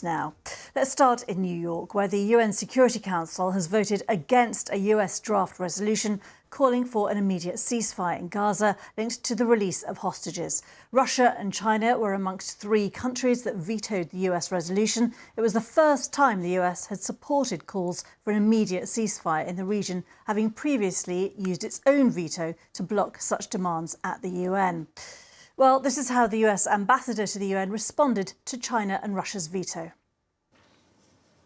Now, let's start in New York, where the UN Security Council has voted against a US draft resolution calling for an immediate ceasefire in Gaza linked to the release of hostages. Russia and China were amongst 3 countries that vetoed the US resolution. It was the first time the US had supported calls for an immediate ceasefire in the region, having previously used its own veto to block such demands at the UN. Well, this is how the US ambassador to the UN responded to China and Russia's veto.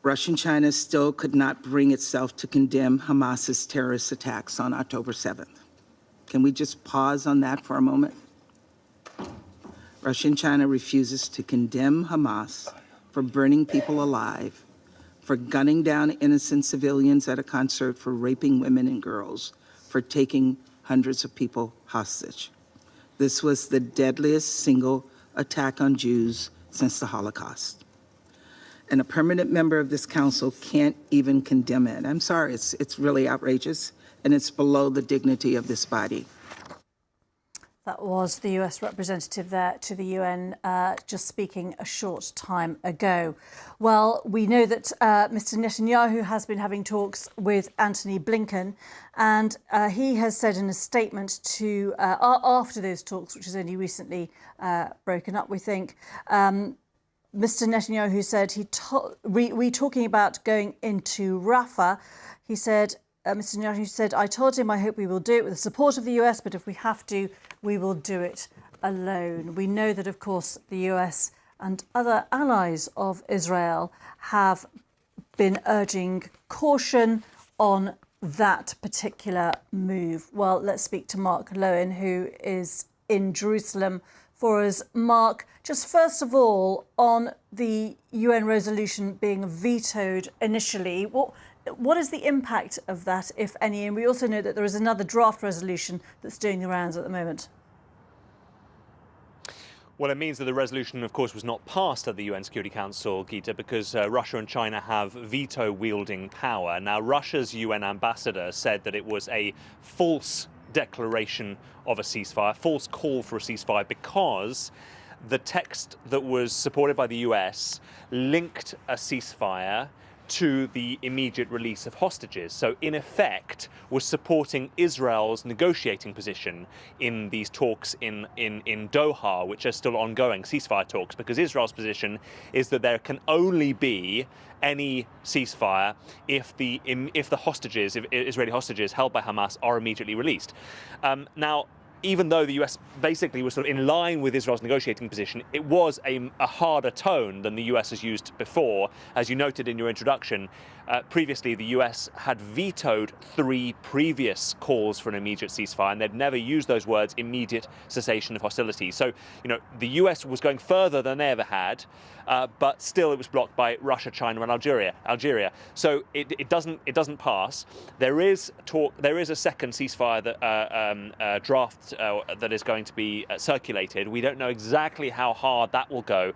Russia and China still could not bring itself to condemn Hamas's terrorist attacks on October 7th. Can we just pause on that for a moment? Russia and China refuses to condemn Hamas for burning people alive, for gunning down innocent civilians at a concert, for raping women and girls, for taking hundreds of people hostage. This was the deadliest single attack on Jews since the Holocaust. And a permanent member of this council can't even condemn it. I'm sorry, it's really outrageous, and it's below the dignity of this body. That was the US representative there to the UN just speaking a short time ago. Well, we know that Mr. Netanyahu has been having talks with Antony Blinken, and he has said in a statement to after those talks, which has only recently broken up, we think, Mr. Netanyahu said we talking about going into Rafah. He said, Mr. Netanyahu said, I told him I hope we will do it with the support of the US, but if we have to, we will do it alone. We know that, of course, the US and other allies of Israel have been urging caution on that particular move. Well, let's speak to Mark Lowen, who is in Jerusalem for us. Mark, just first of all, on the UN resolution being vetoed initially, what is the impact of that, if any? And we also know that there is another draft resolution that's doing the rounds at the moment. Well, it means that the resolution, of course, was not passed at the UN Security Council, Gita, because Russia and China have veto-wielding power. Now, Russia's UN ambassador said that it was a false declaration of a ceasefire, false call for a ceasefire, because the text that was supported by the US linked a ceasefire to the immediate release of hostages. So in effect was supporting Israel's negotiating position in these talks in Doha, which are still ongoing, ceasefire talks, because Israel's position is that there can only be any ceasefire if the hostages, if Israeli hostages held by Hamas are immediately released. Now, even though the US basically was sort of in line with Israel's negotiating position, it was a harder tone than the US has used before. As you noted in your introduction, previously the US had vetoed 3 previous calls for an immediate ceasefire, and they'd never used those words, immediate cessation of hostilities. So, you know, the US was going further than they ever had, but still it was blocked by Russia, China, and Algeria. So it doesn't pass. There is a second ceasefire that draft that is going to be circulated. We don't know exactly how hard that will go.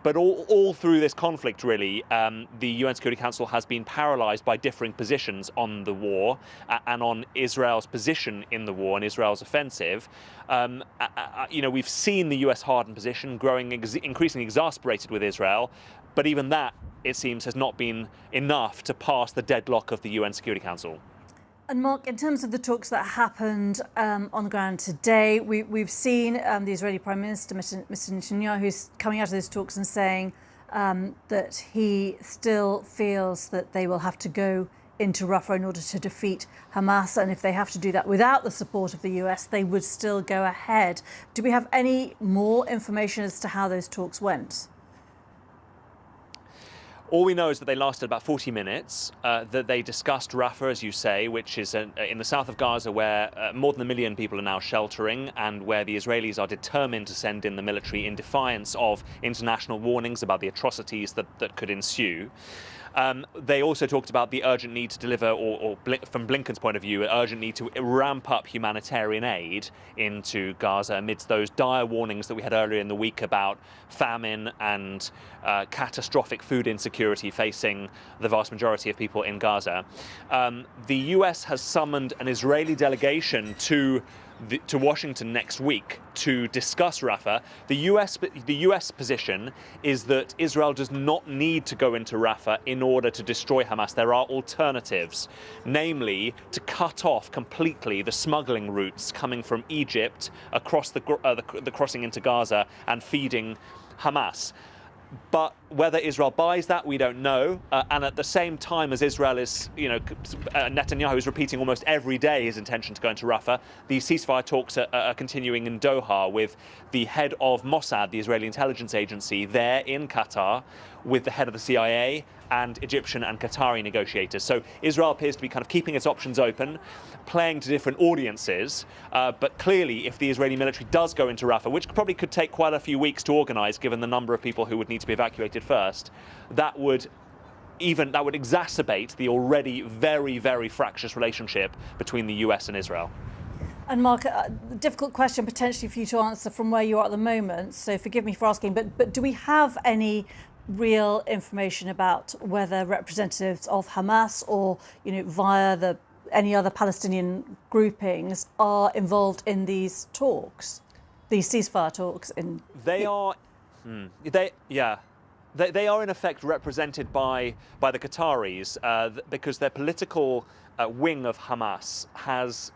But all through this conflict, really, the UN Security Council has been paralysed by differing positions on the war and on Israel's position in the war and Israel's offensive. You know, we've seen the US hardened position growing increasingly exasperated with Israel, but even that, it seems, has not been enough to pass the deadlock of the UN Security Council. And Mark, in terms of the talks that happened on the ground today, we've seen the Israeli Prime Minister, Mr. Netanyahu, coming out of those talks and saying that he still feels that they will have to go into Rafah in order to defeat Hamas, and if they have to do that without the support of the US, they would still go ahead. Do we have any more information as to how those talks went? All we know is that they lasted about 40 minutes, that they discussed Rafah, as you say, which is in the south of Gaza, where more than 1 million people are now sheltering, and where the Israelis are determined to send in the military in defiance of international warnings about the atrocities that could ensue. They also talked about the urgent need to deliver, or from Blinken's point of view, an urgent need to ramp up humanitarian aid into Gaza amidst those dire warnings that we had earlier in the week about famine and catastrophic food insecurity facing the vast majority of people in Gaza. The US has summoned an Israeli delegation to to Washington next week to discuss Rafah. The US position is that Israel does not need to go into Rafah in order to destroy Hamas. There are alternatives, namely to cut off completely the smuggling routes coming from Egypt across the crossing into Gaza and feeding Hamas. But whether Israel buys that, we don't know. And at the same time as Israel is, Netanyahu is repeating almost every day his intention to go into Rafah, the ceasefire talks are continuing in Doha with the head of Mossad, the Israeli intelligence agency, there in Qatar, with the head of the CIA and Egyptian and Qatari negotiators. So Israel appears to be kind of keeping its options open, playing to different audiences. But clearly, if the Israeli military does go into Rafah, which probably could take quite a few weeks to organize, given the number of people who would need to be evacuated first, that would exacerbate the already very, very fractious relationship between the US and Israel. And Mark, a difficult question potentially for you to answer from where you are at the moment, so forgive me for asking, but do we have any real information about whether representatives of Hamas or, via any other Palestinian groupings are involved in these talks, these ceasefire talks? They are in effect represented by the Qataris because their political wing of Hamas has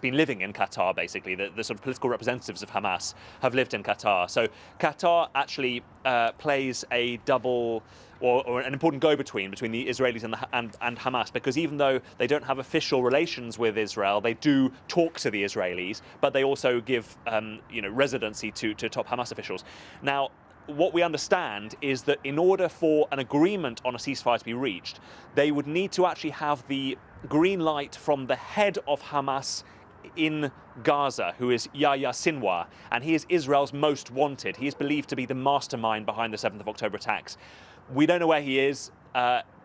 been living in Qatar. Basically, the sort of political representatives of Hamas have lived in Qatar. So Qatar actually plays a double or an important go-between between the Israelis and Hamas, because even though they don't have official relations with Israel, they do talk to the Israelis, but they also give residency to top Hamas officials. Now, what we understand is that in order for an agreement on a ceasefire to be reached, they would need to actually have the green light from the head of Hamas in Gaza, who is Yahya Sinwar, and he is Israel's most wanted. He is believed to be the mastermind behind the 7th of October attacks. We don't know where he is.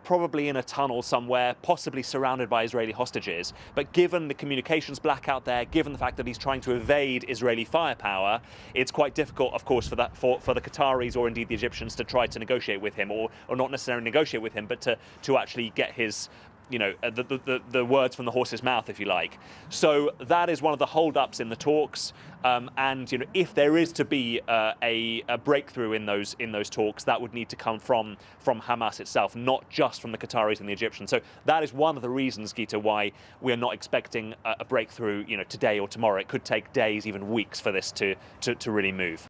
Probably in a tunnel somewhere, possibly surrounded by Israeli hostages. But given the communications blackout there, given the fact that he's trying to evade Israeli firepower, it's quite difficult, of course, for the Qataris or indeed the Egyptians to try to negotiate with him, or not necessarily negotiate with him, but to actually get his the words from the horse's mouth, if you like. So that is one of the hold-ups in the talks. And if there is to be a breakthrough in those talks, that would need to come from Hamas itself, not just from the Qataris and the Egyptians. So that is one of the reasons, Gita, why we are not expecting a breakthrough, today or tomorrow. It could take days, even weeks, for this to really move.